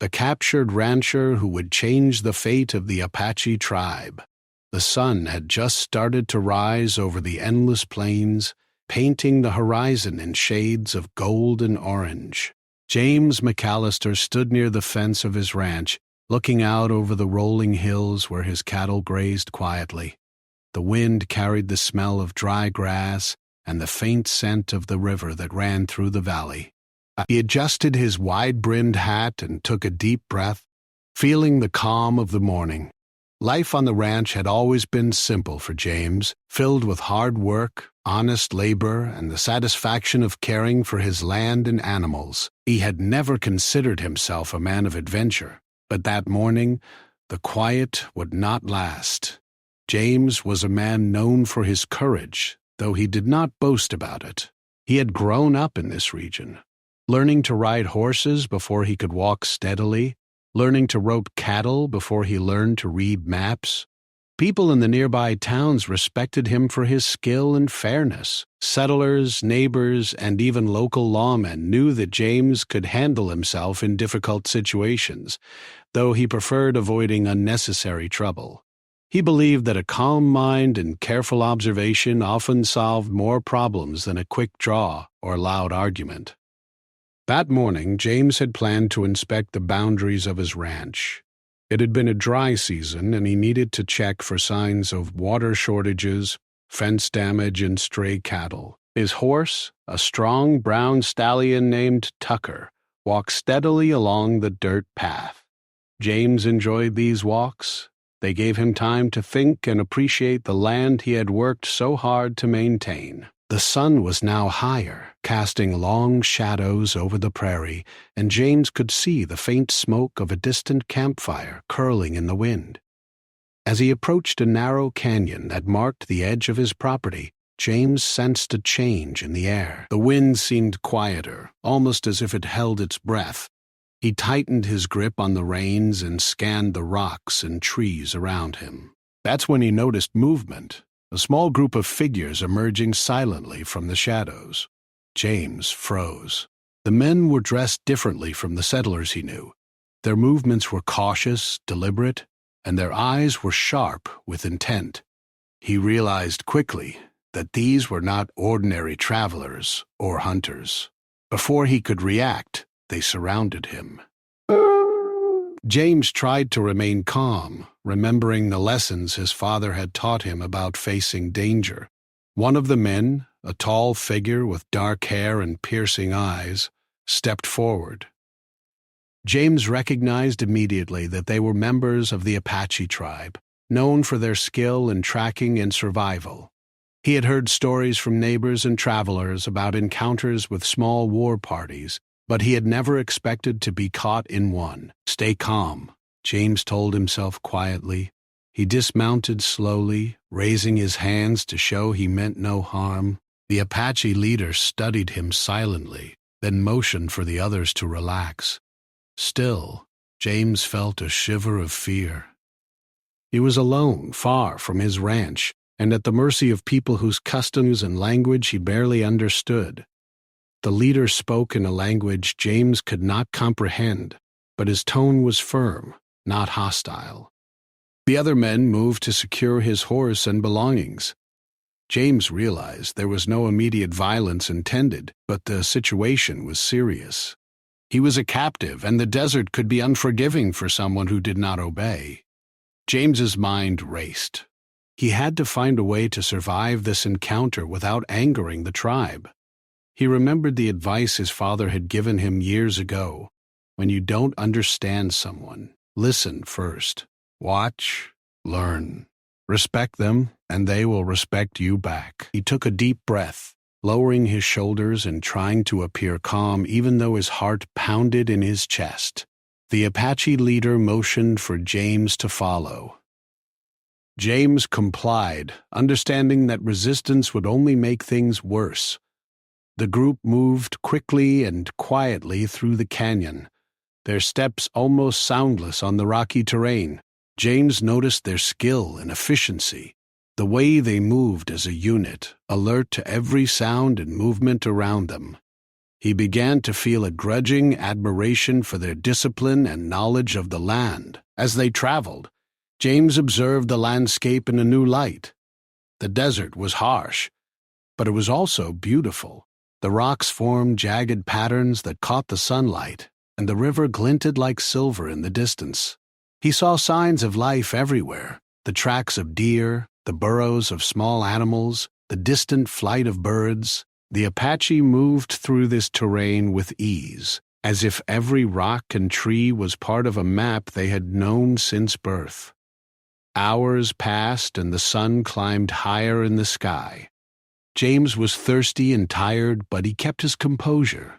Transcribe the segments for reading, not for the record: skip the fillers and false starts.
the captured rancher who would change the fate of the Apache tribe. The sun had just started to rise over the endless plains, painting the horizon in shades of gold and orange. James McAllister stood near the fence of his ranch, looking out over the rolling hills where his cattle grazed quietly. The wind carried the smell of dry grass and the faint scent of the river that ran through the valley. He adjusted his wide-brimmed hat and took a deep breath, feeling the calm of the morning. Life on the ranch had always been simple for James, filled with hard work, honest labor, and the satisfaction of caring for his land and animals. He had never considered himself a man of adventure, but that morning, the quiet would not last. James was a man known for his courage, though he did not boast about it. He had grown up in this region, learning to ride horses before he could walk steadily, learning to rope cattle before he learned to read maps. People in the nearby towns respected him for his skill and fairness. Settlers, neighbors, and even local lawmen knew that James could handle himself in difficult situations, though he preferred avoiding unnecessary trouble. He believed that a calm mind and careful observation often solved more problems than a quick draw or loud argument. That morning, James had planned to inspect the boundaries of his ranch. It had been a dry season, and he needed to check for signs of water shortages, fence damage, and stray cattle. His horse, a strong brown stallion named Tucker, walked steadily along the dirt path. James enjoyed these walks. They gave him time to think and appreciate the land he had worked so hard to maintain. The sun was now higher, casting long shadows over the prairie, and James could see the faint smoke of a distant campfire curling in the wind. As he approached a narrow canyon that marked the edge of his property, James sensed a change in the air. The wind seemed quieter, almost as if it held its breath. He tightened his grip on the reins and scanned the rocks and trees around him. That's when he noticed movement. A small group of figures emerging silently from the shadows. James froze. The men were dressed differently from the settlers he knew. Their movements were cautious, deliberate, and their eyes were sharp with intent. He realized quickly that these were not ordinary travelers or hunters. Before he could react, they surrounded him. James tried to remain calm, remembering the lessons his father had taught him about facing danger. One of the men, a tall figure with dark hair and piercing eyes, stepped forward. James recognized immediately that they were members of the Apache tribe, known for their skill in tracking and survival. He had heard stories from neighbors and travelers about encounters with small war parties, but he had never expected to be caught in one. "Stay calm," James told himself quietly. He dismounted slowly, raising his hands to show he meant no harm. The Apache leader studied him silently, then motioned for the others to relax. Still, James felt a shiver of fear. He was alone, far from his ranch, and at the mercy of people whose customs and language he barely understood. The leader spoke in a language James could not comprehend, but his tone was firm, not hostile. The other men moved to secure his horse and belongings. James realized there was no immediate violence intended, but the situation was serious. He was a captive, and the desert could be unforgiving for someone who did not obey. James's mind raced. He had to find a way to survive this encounter without angering the tribe. He remembered the advice his father had given him years ago. When you don't understand someone, listen first. Watch, learn. Respect them, and they will respect you back. He took a deep breath, lowering his shoulders and trying to appear calm even though his heart pounded in his chest. The Apache leader motioned for James to follow. James complied, understanding that resistance would only make things worse. The group moved quickly and quietly through the canyon, their steps almost soundless on the rocky terrain. James noticed their skill and efficiency, the way they moved as a unit, alert to every sound and movement around them. He began to feel a grudging admiration for their discipline and knowledge of the land. As they traveled, James observed the landscape in a new light. The desert was harsh, but it was also beautiful. The rocks formed jagged patterns that caught the sunlight, and the river glinted like silver in the distance. He saw signs of life everywhere: the tracks of deer, the burrows of small animals, the distant flight of birds. The Apache moved through this terrain with ease, as if every rock and tree was part of a map they had known since birth. Hours passed and the sun climbed higher in the sky. James was thirsty and tired, but he kept his composure.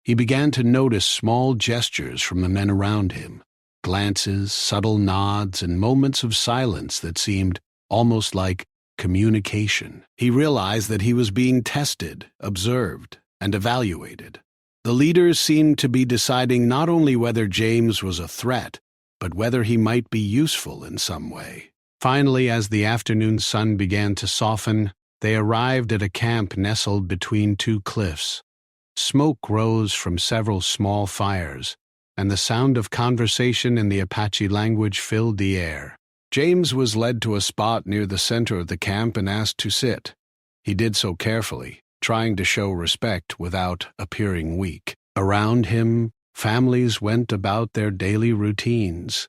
He began to notice small gestures from the men around him, glances, subtle nods, and moments of silence that seemed almost like communication. He realized that he was being tested, observed, and evaluated. The leaders seemed to be deciding not only whether James was a threat, but whether he might be useful in some way. Finally, as the afternoon sun began to soften, they arrived at a camp nestled between two cliffs. Smoke rose from several small fires, and the sound of conversation in the Apache language filled the air. James was led to a spot near the center of the camp and asked to sit. He did so carefully, trying to show respect without appearing weak. Around him, families went about their daily routines.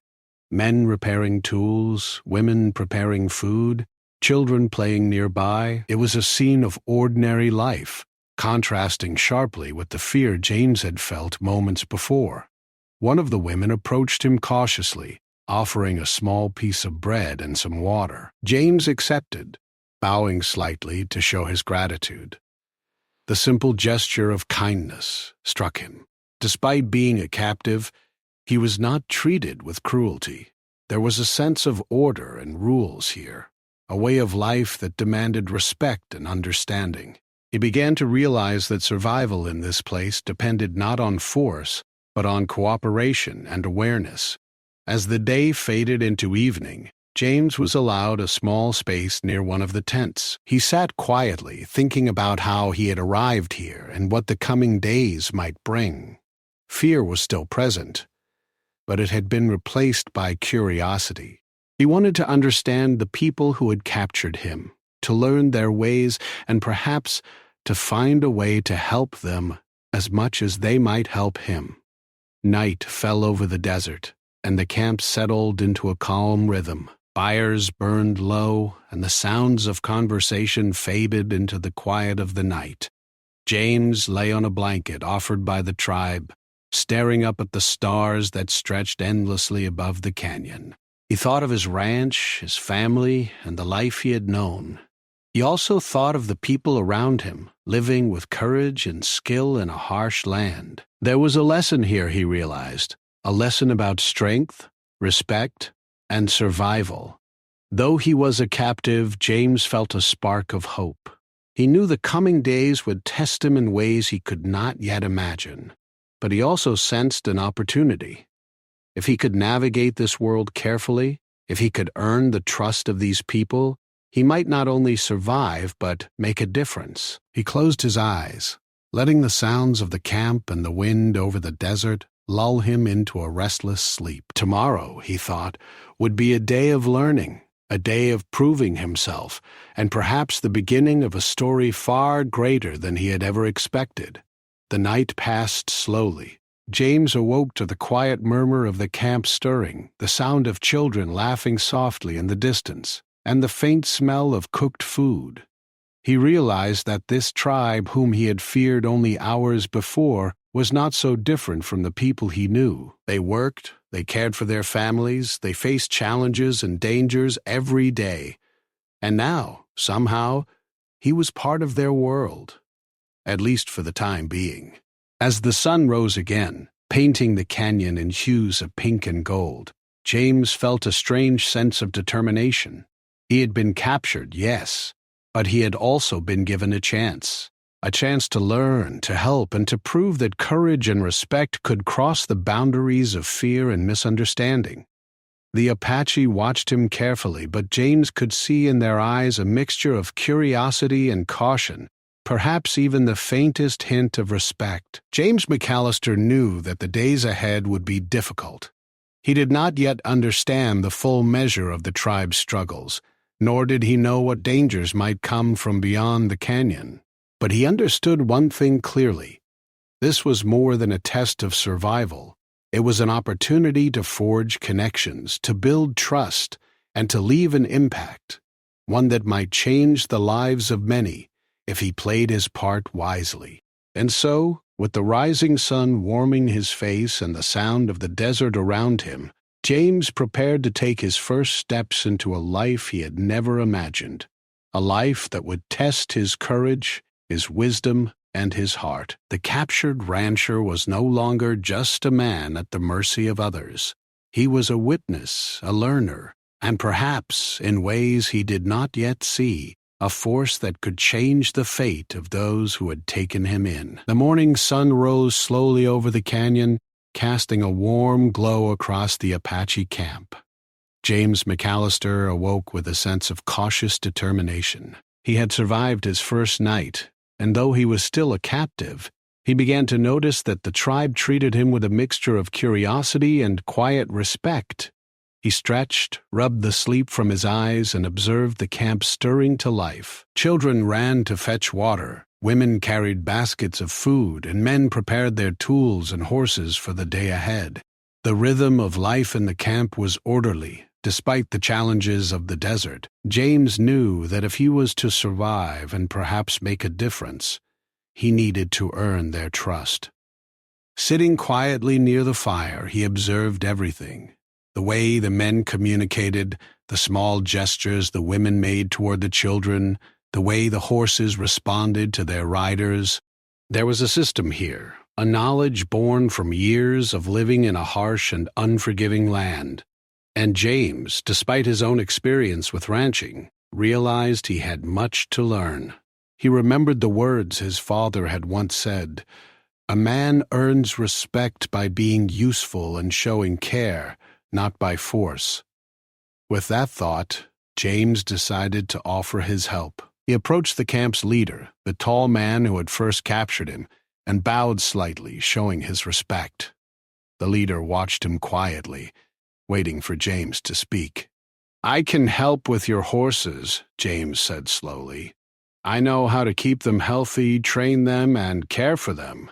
Men repairing tools, women preparing food, children playing nearby. It was a scene of ordinary life, contrasting sharply with the fear James had felt moments before. One of the women approached him cautiously, offering a small piece of bread and some water. James accepted, bowing slightly to show his gratitude. The simple gesture of kindness struck him. Despite being a captive, he was not treated with cruelty. There was a sense of order and rules here, a way of life that demanded respect and understanding. He began to realize that survival in this place depended not on force, but on cooperation and awareness. As the day faded into evening, James was allowed a small space near one of the tents. He sat quietly, thinking about how he had arrived here and what the coming days might bring. Fear was still present, but it had been replaced by curiosity. He wanted to understand the people who had captured him, to learn their ways, and perhaps to find a way to help them as much as they might help him. Night fell over the desert, and the camp settled into a calm rhythm. Fires burned low, and the sounds of conversation faded into the quiet of the night. James lay on a blanket offered by the tribe, staring up at the stars that stretched endlessly above the canyon. He thought of his ranch, his family, and the life he had known. He also thought of the people around him, living with courage and skill in a harsh land. There was a lesson here, he realized, a lesson about strength, respect, and survival. Though he was a captive, James felt a spark of hope. He knew the coming days would test him in ways he could not yet imagine. But he also sensed an opportunity. If he could navigate this world carefully, if he could earn the trust of these people, he might not only survive, but make a difference. He closed his eyes, letting the sounds of the camp and the wind over the desert lull him into a restless sleep. Tomorrow, he thought, would be a day of learning, a day of proving himself, and perhaps the beginning of a story far greater than he had ever expected. The night passed slowly. James awoke to the quiet murmur of the camp stirring, the sound of children laughing softly in the distance, and the faint smell of cooked food. He realized that this tribe, whom he had feared only hours before, was not so different from the people he knew. They worked, they cared for their families, they faced challenges and dangers every day. And now, somehow, he was part of their world, at least for the time being. As the sun rose again, painting the canyon in hues of pink and gold, James felt a strange sense of determination. He had been captured, yes, but he had also been given a chance to learn, to help, and to prove that courage and respect could cross the boundaries of fear and misunderstanding. The Apache watched him carefully, but James could see in their eyes a mixture of curiosity and caution, perhaps even the faintest hint of respect. James McAllister knew that the days ahead would be difficult. He did not yet understand the full measure of the tribe's struggles, nor did he know what dangers might come from beyond the canyon. But he understood one thing clearly. This was more than a test of survival. It was an opportunity to forge connections, to build trust, and to leave an impact, one that might change the lives of many if he played his part wisely. And so, with the rising sun warming his face and the sound of the desert around him, James prepared to take his first steps into a life he had never imagined, a life that would test his courage, his wisdom, and his heart. The captured rancher was no longer just a man at the mercy of others. He was a witness, a learner, and perhaps, in ways he did not yet see, a force that could change the fate of those who had taken him in. The morning sun rose slowly over the canyon, casting a warm glow across the Apache camp. James McAllister awoke with a sense of cautious determination. He had survived his first night, and though he was still a captive, he began to notice that the tribe treated him with a mixture of curiosity and quiet respect. He stretched, rubbed the sleep from his eyes, and observed the camp stirring to life. Children ran to fetch water, women carried baskets of food, and men prepared their tools and horses for the day ahead. The rhythm of life in the camp was orderly. Despite the challenges of the desert, James knew that if he was to survive and perhaps make a difference, he needed to earn their trust. Sitting quietly near the fire, he observed everything. The way the men communicated, the small gestures the women made toward the children, the way the horses responded to their riders. There was a system here, a knowledge born from years of living in a harsh and unforgiving land. And James, despite his own experience with ranching, realized he had much to learn. He remembered the words his father had once said, "A man earns respect by being useful and showing care, not by force." With that thought, James decided to offer his help. He approached the camp's leader, the tall man who had first captured him, and bowed slightly, showing his respect. The leader watched him quietly, waiting for James to speak. "I can help with your horses," James said slowly. "I know how to keep them healthy, train them, and care for them."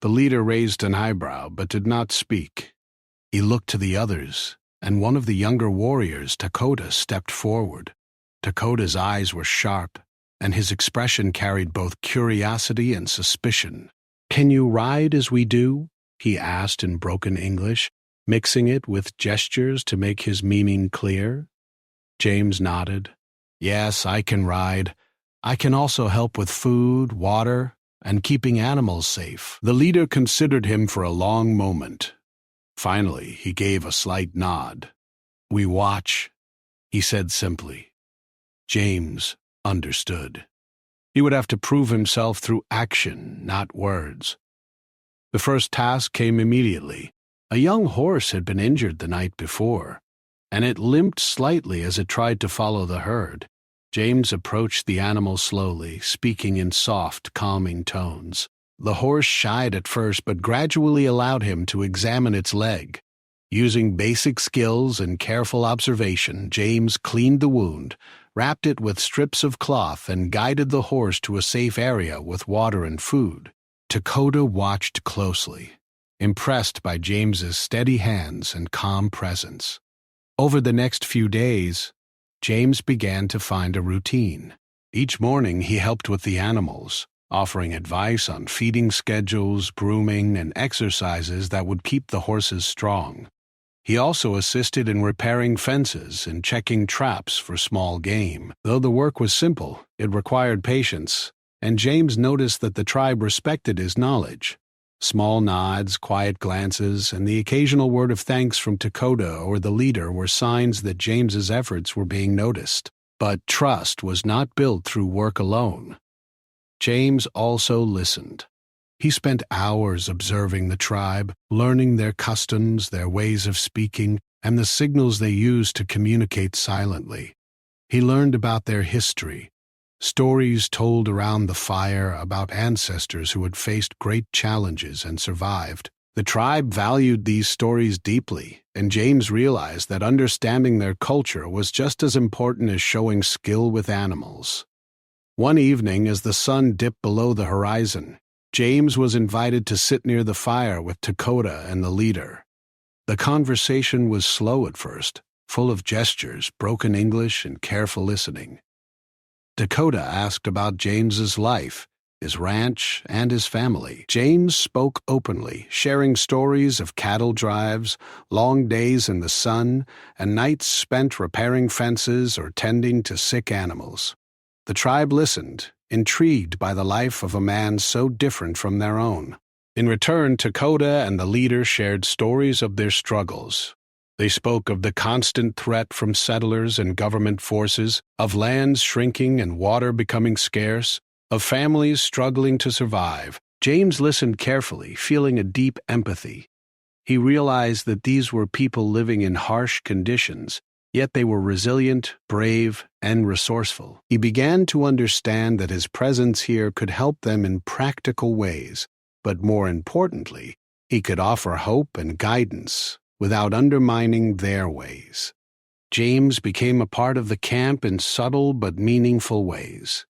The leader raised an eyebrow but did not speak. He looked to the others, and one of the younger warriors, Dakota, stepped forward. Dakota's eyes were sharp, and his expression carried both curiosity and suspicion. "Can you ride as we do?" he asked in broken English, mixing it with gestures to make his meaning clear. James nodded. "Yes, I can ride. I can also help with food, water, and keeping animals safe." The leader considered him for a long moment. Finally, he gave a slight nod. "We watch," he said simply. James understood. He would have to prove himself through action, not words. The first task came immediately. A young horse had been injured the night before, and it limped slightly as it tried to follow the herd. James approached the animal slowly, speaking in soft, calming tones. The horse shied at first, but gradually allowed him to examine its leg. Using basic skills and careful observation, James cleaned the wound, wrapped it with strips of cloth, and guided the horse to a safe area with water and food. Dakota watched closely, impressed by James's steady hands and calm presence. Over the next few days, James began to find a routine. Each morning he helped with the animals, offering advice on feeding schedules, grooming, and exercises that would keep the horses strong. He also assisted in repairing fences and checking traps for small game. Though the work was simple, it required patience, and James noticed that the tribe respected his knowledge. Small nods, quiet glances, and the occasional word of thanks from Dakota or the leader were signs that James's efforts were being noticed. But trust was not built through work alone. James also listened. He spent hours observing the tribe, learning their customs, their ways of speaking, and the signals they used to communicate silently. He learned about their history, Stories told around the fire about ancestors who had faced great challenges and survived. The tribe valued these stories deeply, and James realized that understanding their culture was just as important as showing skill with animals. One evening, as the sun dipped below the horizon, James was invited to sit near the fire with Dakota and the leader. The conversation was slow at first, full of gestures, broken English, and careful listening. Dakota asked about James's life, his ranch, and his family. James spoke openly, sharing stories of cattle drives, long days in the sun, and nights spent repairing fences or tending to sick animals. The tribe listened, intrigued by the life of a man so different from their own. In return, Dakota and the leader shared stories of their struggles. They spoke of the constant threat from settlers and government forces, of lands shrinking and water becoming scarce, of families struggling to survive. James listened carefully, feeling a deep empathy. He realized that these were people living in harsh conditions, yet they were resilient, brave, and resourceful. He began to understand that his presence here could help them in practical ways, but more importantly, he could offer hope and guidance without undermining their ways. James became a part of the camp in subtle but meaningful ways.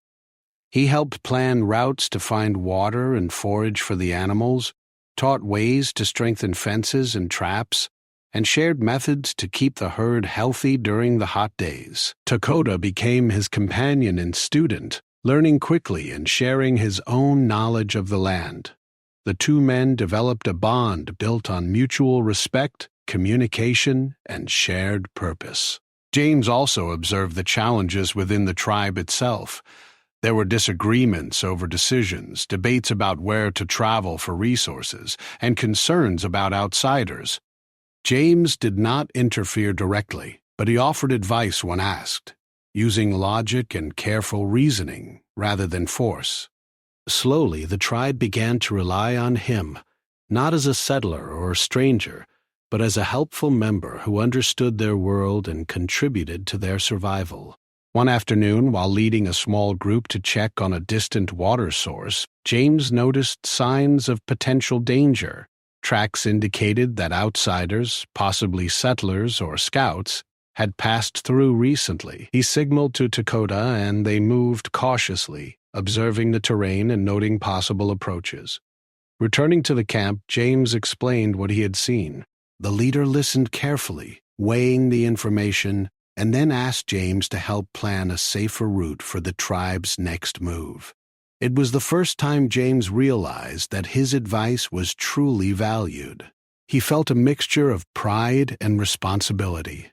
He helped plan routes to find water and forage for the animals, taught ways to strengthen fences and traps, and shared methods to keep the herd healthy during the hot days. Dakota became his companion and student, learning quickly and sharing his own knowledge of the land. The two men developed a bond built on mutual respect, communication, and shared purpose. James also observed the challenges within the tribe itself. There were disagreements over decisions, debates about where to travel for resources, and concerns about outsiders. James did not interfere directly, but he offered advice when asked, using logic and careful reasoning rather than force. Slowly, the tribe began to rely on him, not as a settler or a stranger, but as a helpful member who understood their world and contributed to their survival. One afternoon, while leading a small group to check on a distant water source, James noticed signs of potential danger. Tracks indicated that outsiders, possibly settlers or scouts, had passed through recently. He signaled to Dakota and they moved cautiously, observing the terrain and noting possible approaches. Returning to the camp, James explained what he had seen. The leader listened carefully, weighing the information, and then asked James to help plan a safer route for the tribe's next move. It was the first time James realized that his advice was truly valued. He felt a mixture of pride and responsibility.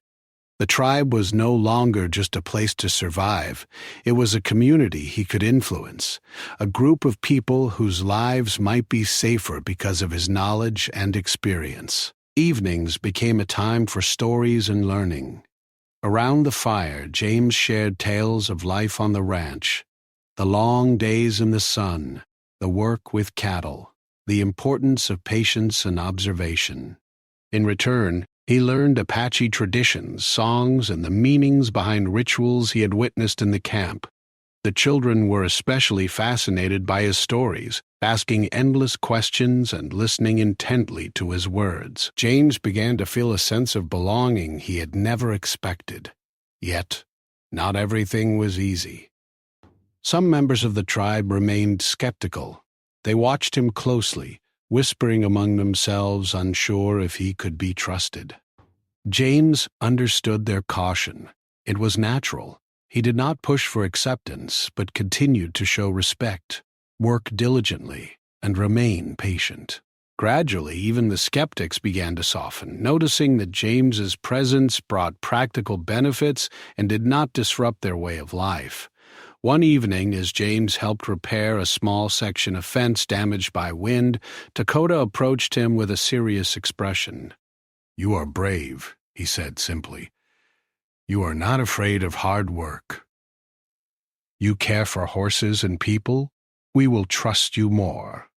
The tribe was no longer just a place to survive. It was a community he could influence, a group of people whose lives might be safer because of his knowledge and experience. Evenings became a time for stories and learning. Around the fire, James shared tales of life on the ranch, the long days in the sun, the work with cattle, the importance of patience and observation. In return, he learned Apache traditions, songs, and the meanings behind rituals he had witnessed in the camp. The children were especially fascinated by his stories, asking endless questions and listening intently to his words. James began to feel a sense of belonging he had never expected. Yet, not everything was easy. Some members of the tribe remained skeptical. They watched him closely, whispering among themselves, unsure if he could be trusted. James understood their caution. It was natural. He did not push for acceptance, but continued to show respect, work diligently, and remain patient. Gradually, even the skeptics began to soften, noticing that James's presence brought practical benefits and did not disrupt their way of life. One evening, as James helped repair a small section of fence damaged by wind, Dakota approached him with a serious expression. "You are brave," he said simply. "You are not afraid of hard work. You care for horses and people? We will trust you more."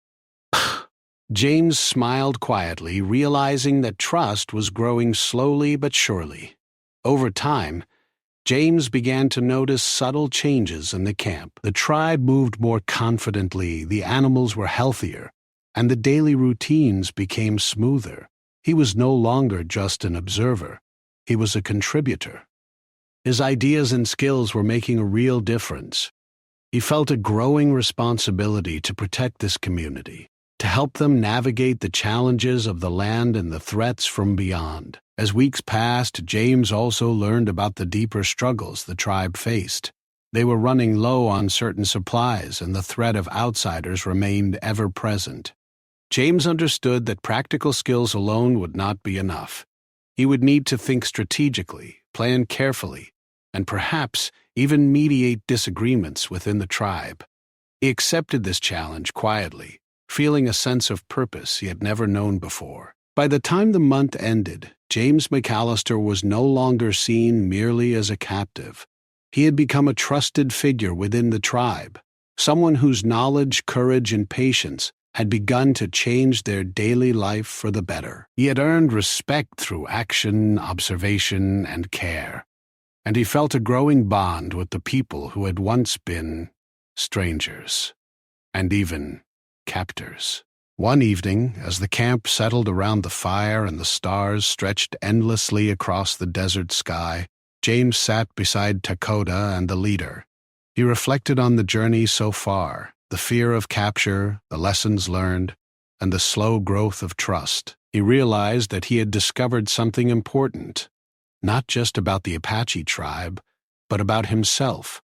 James smiled quietly, realizing that trust was growing slowly but surely. Over time, James began to notice subtle changes in the camp. The tribe moved more confidently, the animals were healthier, and the daily routines became smoother. He was no longer just an observer. He was a contributor. His ideas and skills were making a real difference. He felt a growing responsibility to protect this community, to help them navigate the challenges of the land and the threats from beyond. As weeks passed, James also learned about the deeper struggles the tribe faced. They were running low on certain supplies, and the threat of outsiders remained ever present. James understood that practical skills alone would not be enough. He would need to think strategically, plan carefully, and perhaps even mediate disagreements within the tribe. He accepted this challenge quietly, feeling a sense of purpose he had never known before. By the time the month ended, James McAllister was no longer seen merely as a captive. He had become a trusted figure within the tribe, someone whose knowledge, courage, and patience had begun to change their daily life for the better. He had earned respect through action, observation, and care, and he felt a growing bond with the people who had once been strangers, and even captors. One evening, as the camp settled around the fire and the stars stretched endlessly across the desert sky, James sat beside Dakota and the leader. He reflected on the journey so far, the fear of capture, the lessons learned, and the slow growth of trust. He realized that he had discovered something important, not just about the Apache tribe, but about himself.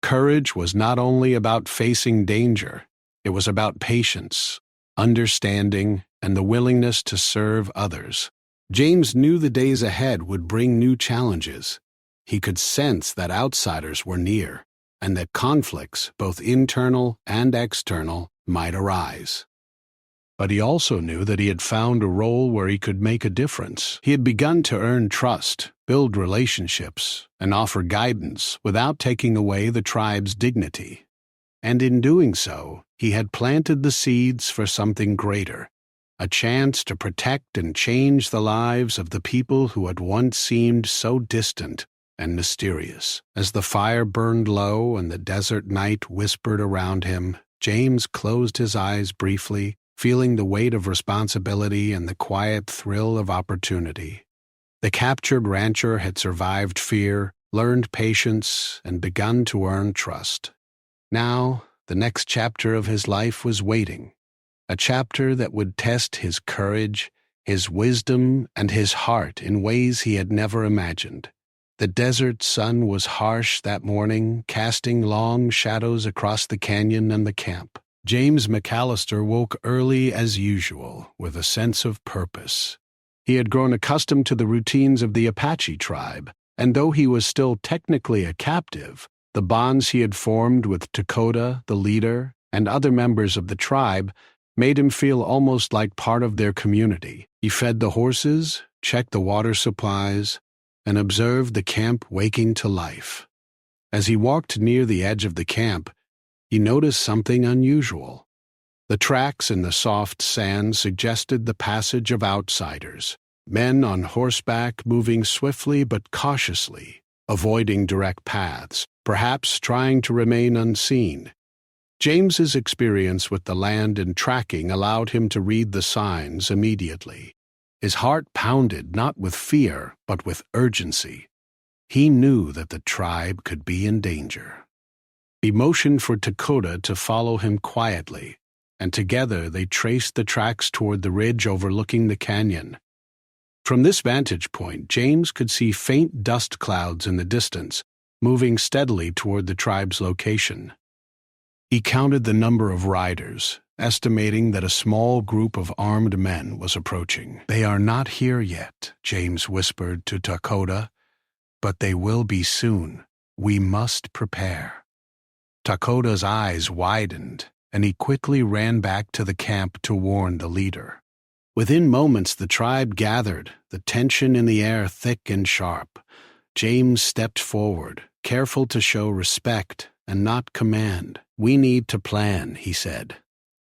Courage was not only about facing danger, it was about patience, understanding, and the willingness to serve others. James knew the days ahead would bring new challenges. He could sense that outsiders were near, and that conflicts, both internal and external, might arise. But he also knew that he had found a role where he could make a difference. He had begun to earn trust, build relationships, and offer guidance without taking away the tribe's dignity. And in doing so, he had planted the seeds for something greater, a chance to protect and change the lives of the people who had once seemed so distant and mysterious. As the fire burned low and the desert night whispered around him, James closed his eyes briefly, feeling the weight of responsibility and the quiet thrill of opportunity. The captured rancher had survived fear, learned patience, and begun to earn trust. Now, the next chapter of his life was waiting, a chapter that would test his courage, his wisdom, and his heart in ways he had never imagined. The desert sun was harsh that morning, casting long shadows across the canyon and the camp. James McAllister woke early as usual, with a sense of purpose. He had grown accustomed to the routines of the Apache tribe, and though he was still technically a captive, the bonds he had formed with Dakota, the leader, and other members of the tribe made him feel almost like part of their community. He fed the horses, checked the water supplies, and observed the camp waking to life. As he walked near the edge of the camp, he noticed something unusual. The tracks in the soft sand suggested the passage of outsiders, men on horseback moving swiftly but cautiously, avoiding direct paths, perhaps trying to remain unseen. James's experience with the land and tracking allowed him to read the signs immediately. His heart pounded not with fear, but with urgency. He knew that the tribe could be in danger. He motioned for Dakota to follow him quietly, and together they traced the tracks toward the ridge overlooking the canyon. From this vantage point, James could see faint dust clouds in the distance, moving steadily toward the tribe's location. He counted the number of riders, estimating that a small group of armed men was approaching. "They are not here yet," James whispered to Dakota, "but they will be soon. We must prepare." Dakota's eyes widened, and he quickly ran back to the camp to warn the leader. Within moments the tribe gathered, the tension in the air thick and sharp. James stepped forward, careful to show respect and not command. "We need to plan," he said.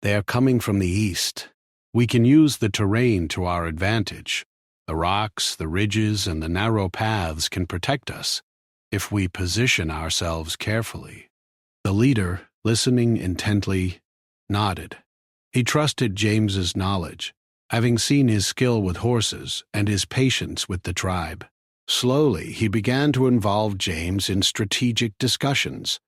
"They are coming from the east. We can use the terrain to our advantage. The rocks, the ridges, and the narrow paths can protect us. if we position ourselves carefully." The leader, listening intently, nodded. He trusted James's knowledge, having seen his skill with horses and his patience with the tribe. Slowly, he began to involve James in strategic discussions.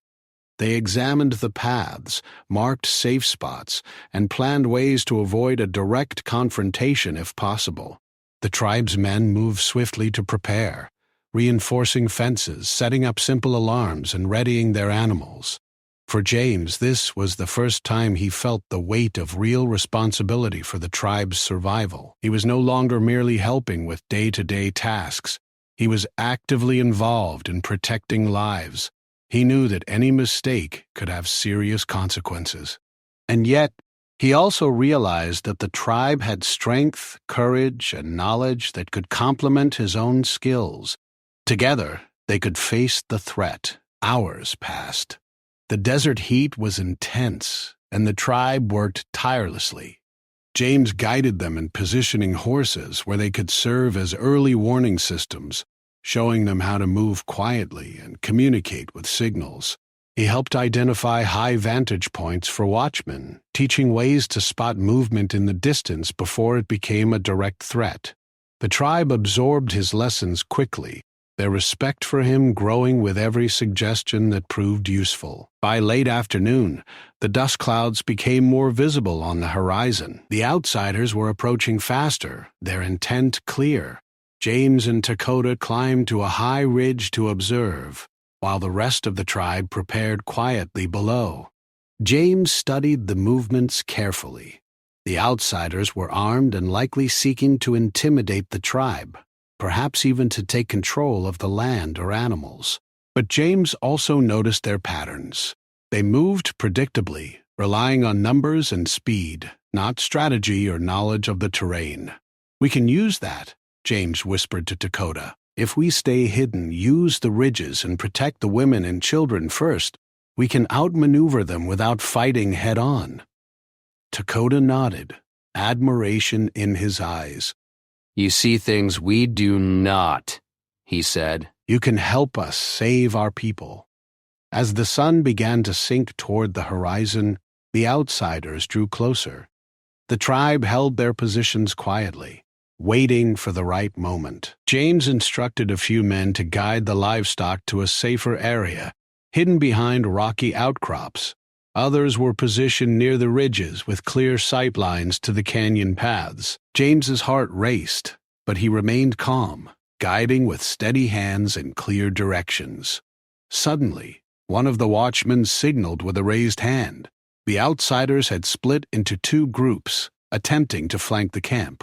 They examined the paths, marked safe spots, and planned ways to avoid a direct confrontation if possible. The tribe's men moved swiftly to prepare, reinforcing fences, setting up simple alarms, and readying their animals. For James, this was the first time he felt the weight of real responsibility for the tribe's survival. He was no longer merely helping with day-to-day tasks. He was actively involved in protecting lives. He knew that any mistake could have serious consequences. And yet, he also realized that the tribe had strength, courage, and knowledge that could complement his own skills. Together, they could face the threat. Hours passed. The desert heat was intense, and the tribe worked tirelessly. James guided them in positioning horses where they could serve as early warning systems, showing them how to move quietly and communicate with signals. He helped identify high vantage points for watchmen, teaching ways to spot movement in the distance before it became a direct threat. The tribe absorbed his lessons quickly, their respect for him growing with every suggestion that proved useful. By late afternoon, the dust clouds became more visible on the horizon. The outsiders were approaching faster, their intent clear. James and Dakota climbed to a high ridge to observe, while the rest of the tribe prepared quietly below. James studied the movements carefully. The outsiders were armed and likely seeking to intimidate the tribe, perhaps even to take control of the land or animals. But James also noticed their patterns. They moved predictably, relying on numbers and speed, not strategy or knowledge of the terrain. "We can use that," James whispered to Dakota. "If we stay hidden, use the ridges, and protect the women and children first, we can outmaneuver them without fighting head-on." Dakota nodded, admiration in his eyes. "You see things we do not," he said. "You can help us save our people." As the sun began to sink toward the horizon, the outsiders drew closer. The tribe held their positions quietly, waiting for the right moment. James instructed a few men to guide the livestock to a safer area, hidden behind rocky outcrops. Others were positioned near the ridges with clear sight lines to the canyon paths. James's heart raced, but he remained calm, guiding with steady hands and clear directions. Suddenly, one of the watchmen signaled with a raised hand. The outsiders had split into two groups, attempting to flank the camp.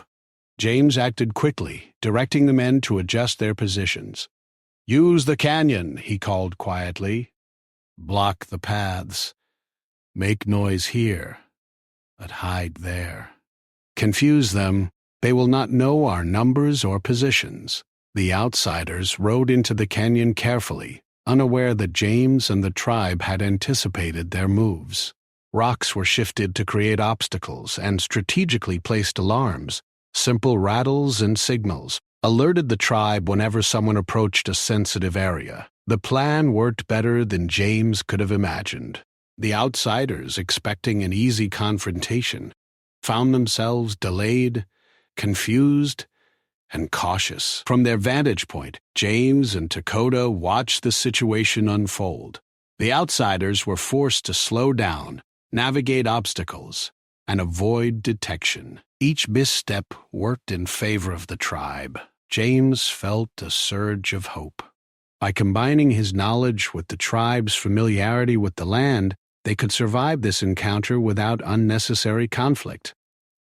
James acted quickly, directing the men to adjust their positions. "Use the canyon," he called quietly. "Block the paths. Make noise here, but hide there. Confuse them. They will not know our numbers or positions." The outsiders rode into the canyon carefully, unaware that James and the tribe had anticipated their moves. Rocks were shifted to create obstacles and strategically placed alarms. Simple rattles and signals alerted the tribe whenever someone approached a sensitive area. The plan worked better than James could have imagined. The outsiders, expecting an easy confrontation, found themselves delayed, confused, and cautious. From their vantage point, James and Dakota watched the situation unfold. The outsiders were forced to slow down, navigate obstacles, and avoid detection. Each misstep worked in favor of the tribe. James felt a surge of hope. By combining his knowledge with the tribe's familiarity with the land, they could survive this encounter without unnecessary conflict.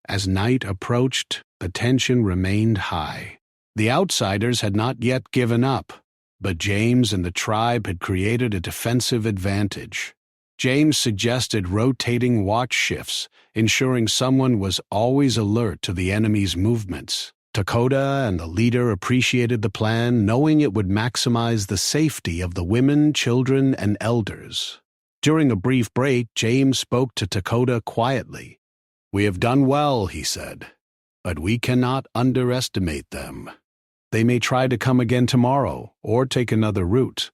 As night approached, the tension remained high. The outsiders had not yet given up, but James and the tribe had created a defensive advantage. James suggested rotating watch shifts, ensuring someone was always alert to the enemy's movements. Dakota and the leader appreciated the plan, knowing it would maximize the safety of the women, children, and elders. During a brief break, James spoke to Dakota quietly. "We have done well," he said, "but we cannot underestimate them. They may try to come again tomorrow or take another route.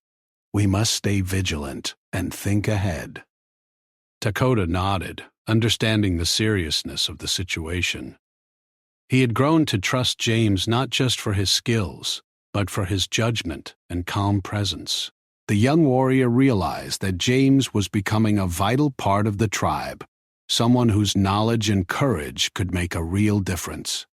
We must stay vigilant and think ahead." Dakota nodded, understanding the seriousness of the situation. He had grown to trust James not just for his skills, but for his judgment and calm presence. The young warrior realized that James was becoming a vital part of the tribe, someone whose knowledge and courage could make a real difference.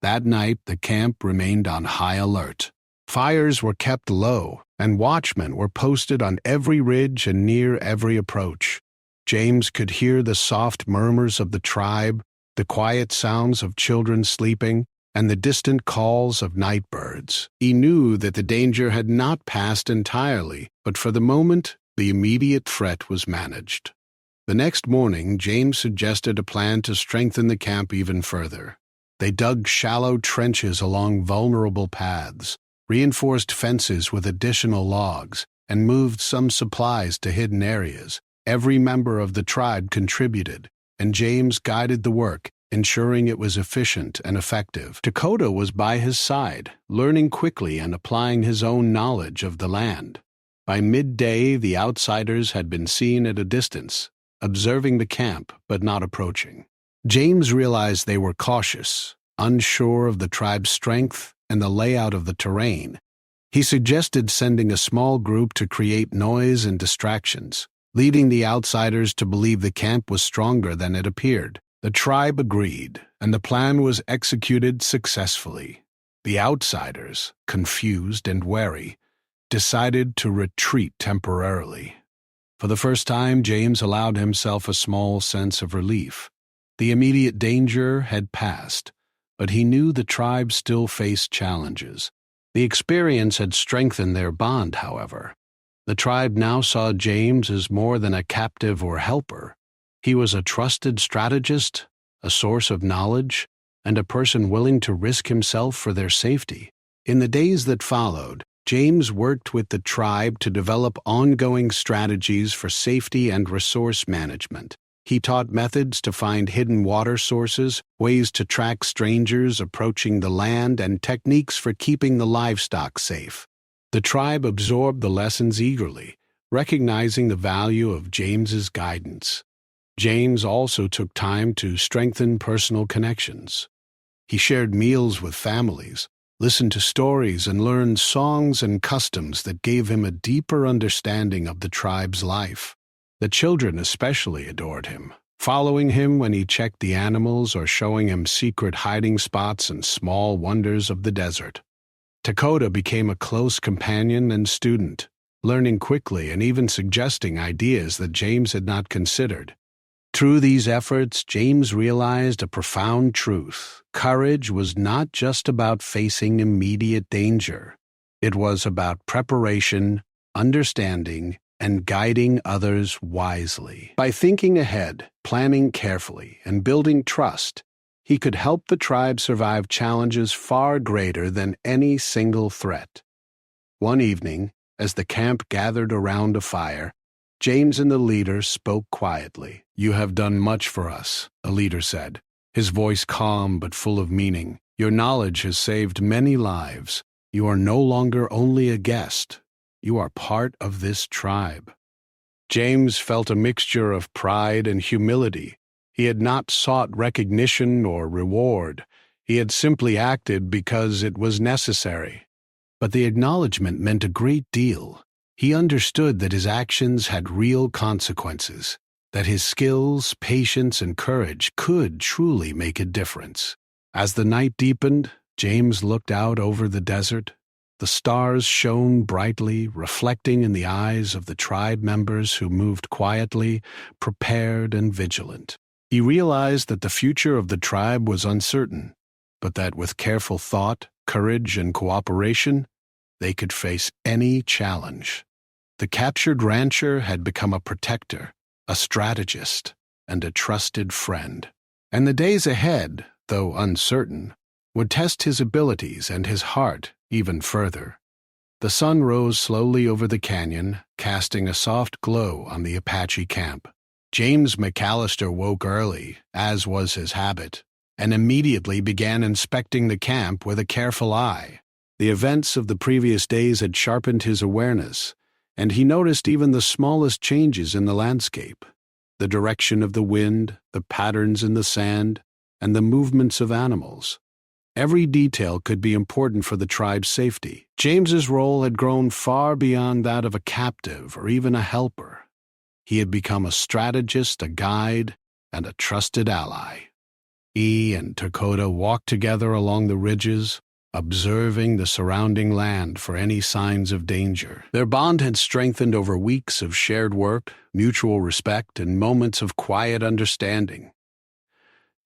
That night, the camp remained on high alert. Fires were kept low, and watchmen were posted on every ridge and near every approach. James could hear the soft murmurs of the tribe, the quiet sounds of children sleeping, and the distant calls of night birds. He knew that the danger had not passed entirely, but for the moment, the immediate threat was managed. The next morning, James suggested a plan to strengthen the camp even further. They dug shallow trenches along vulnerable paths, reinforced fences with additional logs, and moved some supplies to hidden areas. Every member of the tribe contributed, and James guided the work, ensuring it was efficient and effective. Dakota was by his side, learning quickly and applying his own knowledge of the land. By midday, the outsiders had been seen at a distance, observing the camp but not approaching. James realized they were cautious, unsure of the tribe's strength and the layout of the terrain. He suggested sending a small group to create noise and distractions, leading the outsiders to believe the camp was stronger than it appeared. The tribe agreed, and the plan was executed successfully. The outsiders, confused and wary, decided to retreat temporarily. For the first time, James allowed himself a small sense of relief. The immediate danger had passed, but he knew the tribe still faced challenges. The experience had strengthened their bond, however. The tribe now saw James as more than a captive or helper. He was a trusted strategist, a source of knowledge, and a person willing to risk himself for their safety. In the days that followed, James worked with the tribe to develop ongoing strategies for safety and resource management. He taught methods to find hidden water sources, ways to track strangers approaching the land, and techniques for keeping the livestock safe. The tribe absorbed the lessons eagerly, recognizing the value of James's guidance. James also took time to strengthen personal connections. He shared meals with families, listened to stories, and learned songs and customs that gave him a deeper understanding of the tribe's life. The children especially adored him, following him when he checked the animals or showing him secret hiding spots and small wonders of the desert. Dakota became a close companion and student, learning quickly and even suggesting ideas that James had not considered. Through these efforts, James realized a profound truth. Courage was not just about facing immediate danger. It was about preparation, understanding, and guiding others wisely. By thinking ahead, planning carefully, and building trust, he could help the tribe survive challenges far greater than any single threat. One evening, as the camp gathered around a fire, James and the leader spoke quietly. "You have done much for us," the leader said, his voice calm but full of meaning. "Your knowledge has saved many lives. You are no longer only a guest. You are part of this tribe." James felt a mixture of pride and humility. He had not sought recognition or reward. He had simply acted because it was necessary. But the acknowledgement meant a great deal. He understood that his actions had real consequences, that his skills, patience, and courage could truly make a difference. As the night deepened, James looked out over the desert. The stars shone brightly, reflecting in the eyes of the tribe members who moved quietly, prepared and vigilant. He realized that the future of the tribe was uncertain, but that with careful thought, courage, and cooperation, they could face any challenge. The captured rancher had become a protector, a strategist, and a trusted friend. And the days ahead, though uncertain, would test his abilities and his heart even further. The sun rose slowly over the canyon, casting a soft glow on the Apache camp. James McAllister woke early, as was his habit, and immediately began inspecting the camp with a careful eye. The events of the previous days had sharpened his awareness. and he noticed even the smallest changes in the landscape: the direction of the wind, the patterns in the sand, and the movements of animals. Every detail could be important for the tribe's safety. James's role had grown far beyond that of a captive or even a helper. He had become a strategist, a guide, and a trusted ally. He and Dakota walked together along the ridges, observing the surrounding land for any signs of danger. Their bond had strengthened over weeks of shared work, mutual respect, and moments of quiet understanding.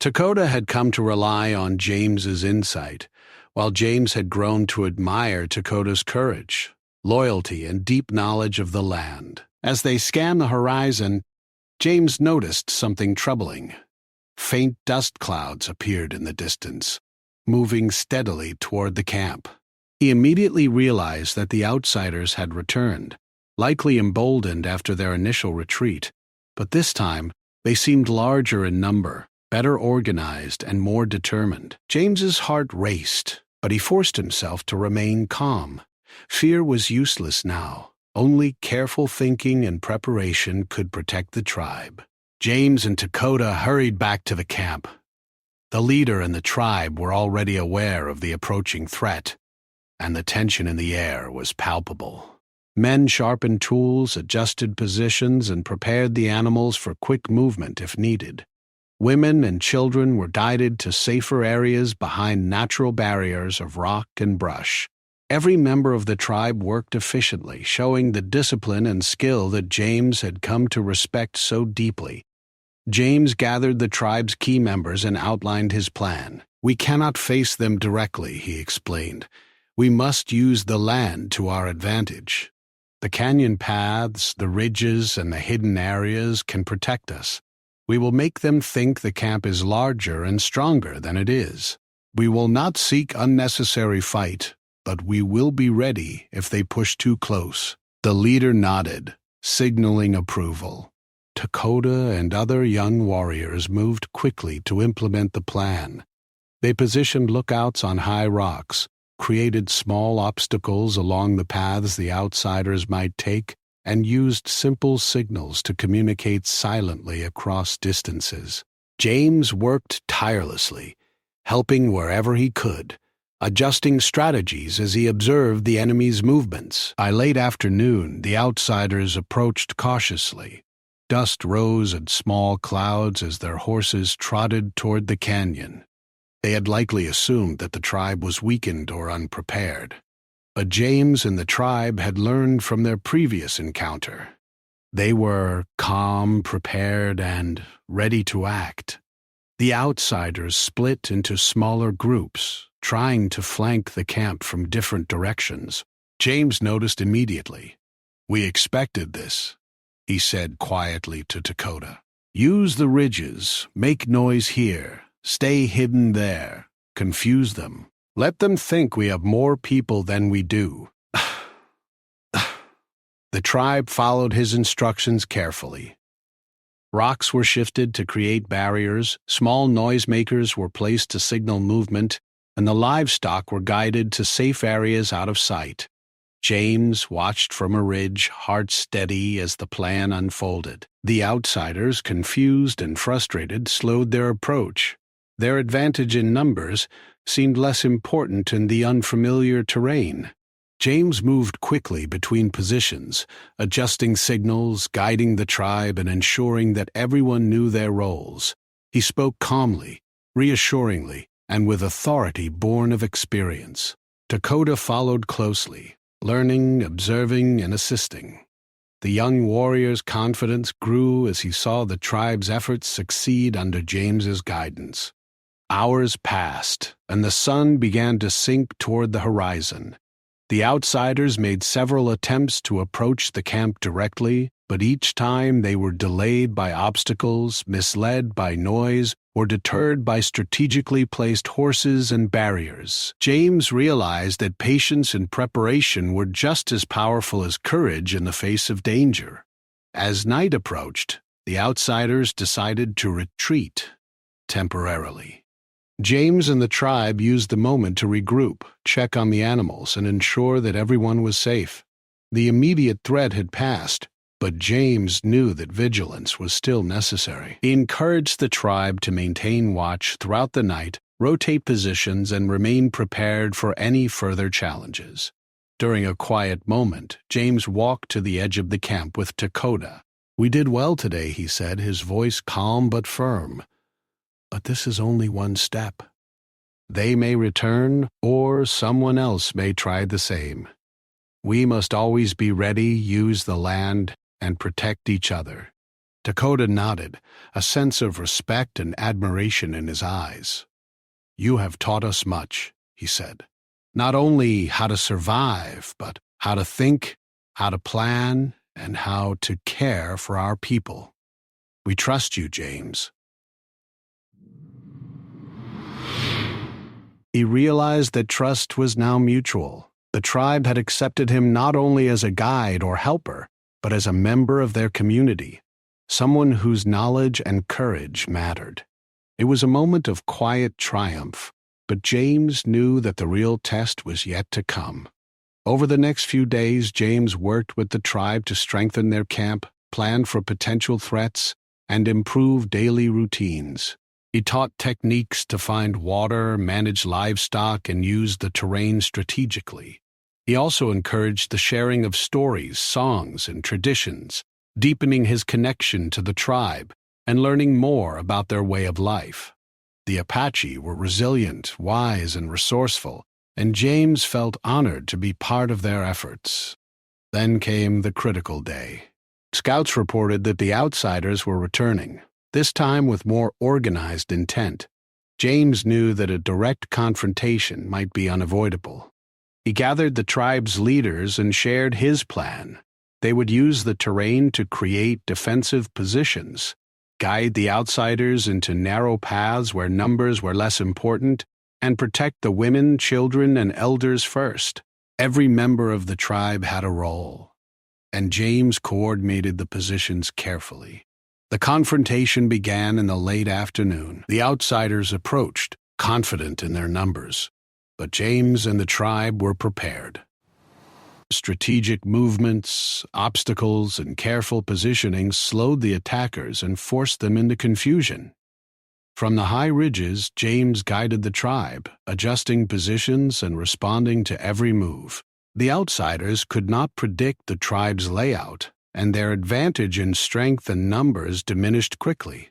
Dakota had come to rely on James's insight, while James had grown to admire Dakota's courage, loyalty, and deep knowledge of the land. As they scanned the horizon, James noticed something troubling. Faint dust clouds appeared in the distance, moving steadily toward the camp. He immediately realized that the outsiders had returned, likely emboldened after their initial retreat, but this time they seemed larger in number, better organized, and more determined. James's heart raced, but he forced himself to remain calm. Fear was useless now. Only careful thinking and preparation could protect the tribe. James and Dakota hurried back to the camp. The leader and the tribe were already aware of the approaching threat, and the tension in the air was palpable. Men sharpened tools, adjusted positions, and prepared the animals for quick movement if needed. Women and children were guided to safer areas behind natural barriers of rock and brush. Every member of the tribe worked efficiently, showing the discipline and skill that James had come to respect so deeply. James gathered the tribe's key members and outlined his plan. "We cannot face them directly," he explained. "We must use the land to our advantage. The canyon paths, the ridges, and the hidden areas can protect us. We will make them think the camp is larger and stronger than it is. We will not seek unnecessary fight, but we will be ready if they push too close." The leader nodded, signaling approval. Dakota and other young warriors moved quickly to implement the plan. They positioned lookouts on high rocks, created small obstacles along the paths the outsiders might take, and used simple signals to communicate silently across distances. James worked tirelessly, helping wherever he could, adjusting strategies as he observed the enemy's movements. By late afternoon, the outsiders approached cautiously. Dust rose in small clouds as their horses trotted toward the canyon. They had likely assumed that the tribe was weakened or unprepared. But James and the tribe had learned from their previous encounter. They were calm, prepared, and ready to act. The outsiders split into smaller groups, trying to flank the camp from different directions. James noticed immediately. "We expected this," he said quietly to Dakota. "Use the ridges, make noise here, stay hidden there, confuse them. Let them think we have more people than we do." The tribe followed his instructions carefully. Rocks were shifted to create barriers, small noisemakers were placed to signal movement, and the livestock were guided to safe areas out of sight. James watched from a ridge, heart steady as the plan unfolded. The outsiders, confused and frustrated, slowed their approach. Their advantage in numbers seemed less important in the unfamiliar terrain. James moved quickly between positions, adjusting signals, guiding the tribe, and ensuring that everyone knew their roles. He spoke calmly, reassuringly, and with authority born of experience. Dakota followed closely, learning, observing, and assisting. The young warrior's confidence grew as he saw the tribe's efforts succeed under James's guidance. Hours passed, and the sun began to sink toward the horizon. The outsiders made several attempts to approach the camp directly, but each time they were delayed by obstacles, misled by noise, or deterred by strategically placed horses and barriers. James realized that patience and preparation were just as powerful as courage in the face of danger. As night approached, the outsiders decided to retreat temporarily. James and the tribe used the moment to regroup, check on the animals, and ensure that everyone was safe. The immediate threat had passed, but James knew that vigilance was still necessary. He encouraged the tribe to maintain watch throughout the night, rotate positions, and remain prepared for any further challenges. During a quiet moment, James walked to the edge of the camp with Dakota. "We did well today," he said, his voice calm but firm. "But this is only one step. They may return, or someone else may try the same. We must always be ready, use the land, and protect each other." Dakota nodded, a sense of respect and admiration in his eyes. "You have taught us much," he said. "Not only how to survive, but how to think, how to plan, and how to care for our people. We trust you, James." He realized that trust was now mutual. The tribe had accepted him not only as a guide or helper, but as a member of their community, someone whose knowledge and courage mattered. It was a moment of quiet triumph, but James knew that the real test was yet to come. Over the next few days, James worked with the tribe to strengthen their camp, plan for potential threats, and improve daily routines. He taught techniques to find water, manage livestock, and use the terrain strategically. He also encouraged the sharing of stories, songs, and traditions, deepening his connection to the tribe and learning more about their way of life. The Apache were resilient, wise, and resourceful, and James felt honored to be part of their efforts. Then came the critical day. Scouts reported that the outsiders were returning, this time with more organized intent. James knew that a direct confrontation might be unavoidable. He gathered the tribe's leaders and shared his plan. They would use the terrain to create defensive positions, guide the outsiders into narrow paths where numbers were less important, and protect the women, children, and elders first. Every member of the tribe had a role, and James coordinated the positions carefully. The confrontation began in the late afternoon. The outsiders approached, confident in their numbers, but James and the tribe were prepared. Strategic movements, obstacles, and careful positioning slowed the attackers and forced them into confusion. From the high ridges, James guided the tribe, adjusting positions and responding to every move. The outsiders could not predict the tribe's layout, and their advantage in strength and numbers diminished quickly.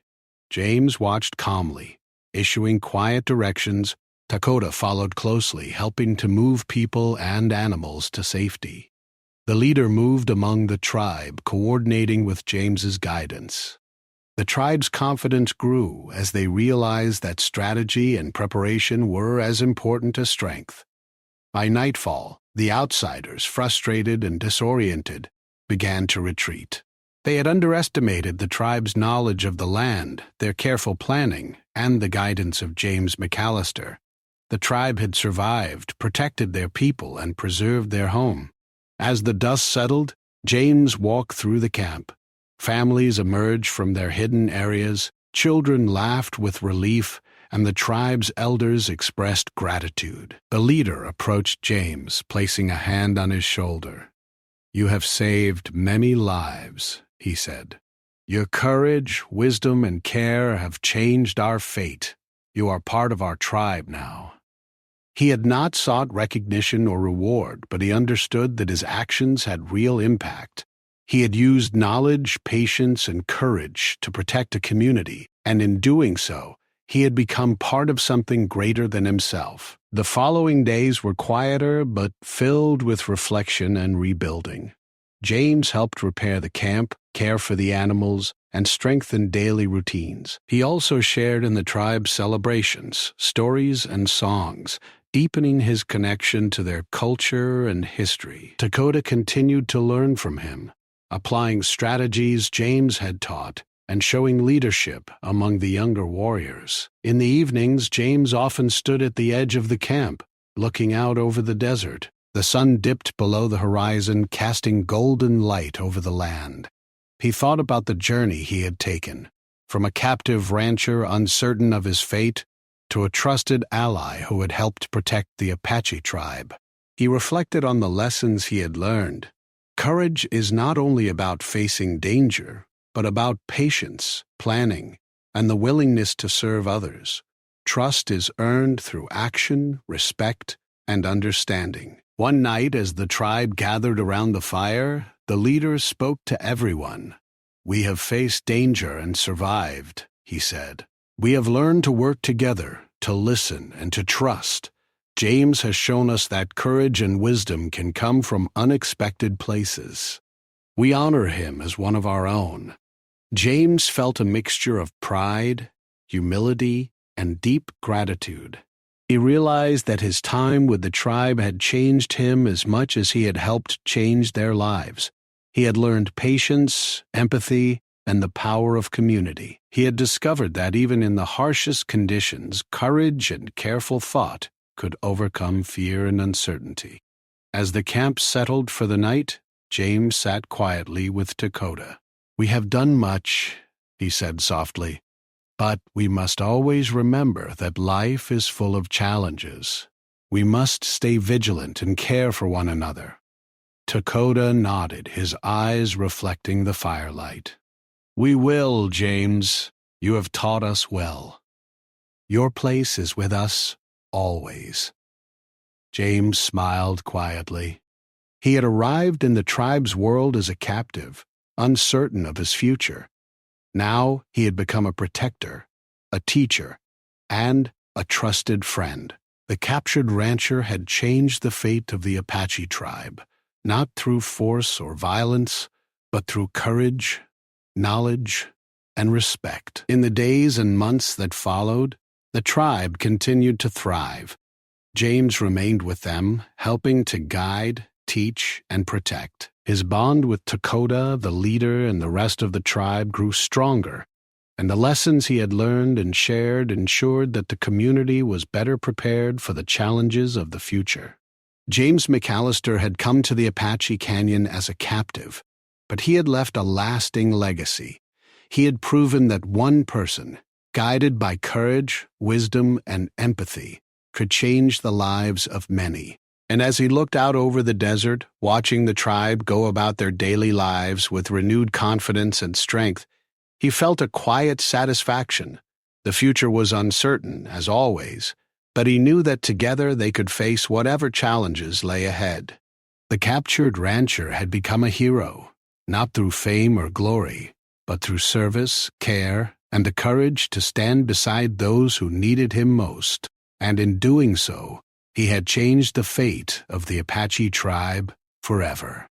James watched calmly, issuing quiet directions. Dakota followed closely, helping to move people and animals to safety. The leader moved among the tribe, coordinating with James's guidance. The tribe's confidence grew as they realized that strategy and preparation were as important as strength. By nightfall, the outsiders, frustrated and disoriented, began to retreat. They had underestimated the tribe's knowledge of the land, their careful planning, and the guidance of James McAllister. The tribe had survived, protected their people, and preserved their home. As the dust settled, James walked through the camp. Families emerged from their hidden areas, children laughed with relief, and the tribe's elders expressed gratitude. The leader approached James, placing a hand on his shoulder. "You have saved many lives," he said. "Your courage, wisdom, and care have changed our fate. You are part of our tribe now." He had not sought recognition or reward, but he understood that his actions had real impact. He had used knowledge, patience, and courage to protect a community, and in doing so, he had become part of something greater than himself. The following days were quieter but filled with reflection and rebuilding. James helped repair the camp, care for the animals, and strengthen daily routines. He also shared in the tribe's celebrations, stories, and songs, deepening his connection to their culture and history. Dakota continued to learn from him, applying strategies James had taught and showing leadership among the younger warriors. In the evenings, James often stood at the edge of the camp, looking out over the desert. The sun dipped below the horizon, casting golden light over the land. He thought about the journey he had taken, from a captive rancher uncertain of his fate to a trusted ally who had helped protect the Apache tribe. He reflected on the lessons he had learned, Courage is not only about facing danger, but about patience, planning, and the willingness to serve others. Trust is earned through action, respect, and understanding. One night, as the tribe gathered around the fire, the leader spoke to everyone. "We have faced danger and survived," he said. "We have learned to work together, to listen, and to trust. James has shown us that courage and wisdom can come from unexpected places. We honor him as one of our own." James felt a mixture of pride, humility, and deep gratitude. He realized that his time with the tribe had changed him as much as he had helped change their lives. He had learned patience, empathy, and the power of community. He had discovered that even in the harshest conditions, courage and careful thought could overcome fear and uncertainty. As the camp settled for the night, James sat quietly with Dakota. "We have done much," he said softly, "but we must always remember that life is full of challenges. We must stay vigilant and care for one another." Dakota nodded, his eyes reflecting the firelight. "We will, James. You have taught us well. Your place is with us always." James smiled quietly. He had arrived in the tribe's world as a captive, uncertain of his future. Now he had become a protector, a teacher, and a trusted friend. The captured rancher had changed the fate of the Apache tribe, not through force or violence, but through courage, knowledge, and respect. In the days and months that followed, the tribe continued to thrive. James remained with them, helping to guide, teach, and protect. His bond with Dakota, the leader, and the rest of the tribe grew stronger, and the lessons he had learned and shared ensured that the community was better prepared for the challenges of the future. James McAllister had come to the Apache Canyon as a captive, but he had left a lasting legacy. He had proven that one person, guided by courage, wisdom, and empathy, could change the lives of many. And as he looked out over the desert, watching the tribe go about their daily lives with renewed confidence and strength, he felt a quiet satisfaction. The future was uncertain, as always, but he knew that together they could face whatever challenges lay ahead. The captured rancher had become a hero, not through fame or glory, but through service, care, and the courage to stand beside those who needed him most. And in doing so, he had changed the fate of the Apache tribe forever.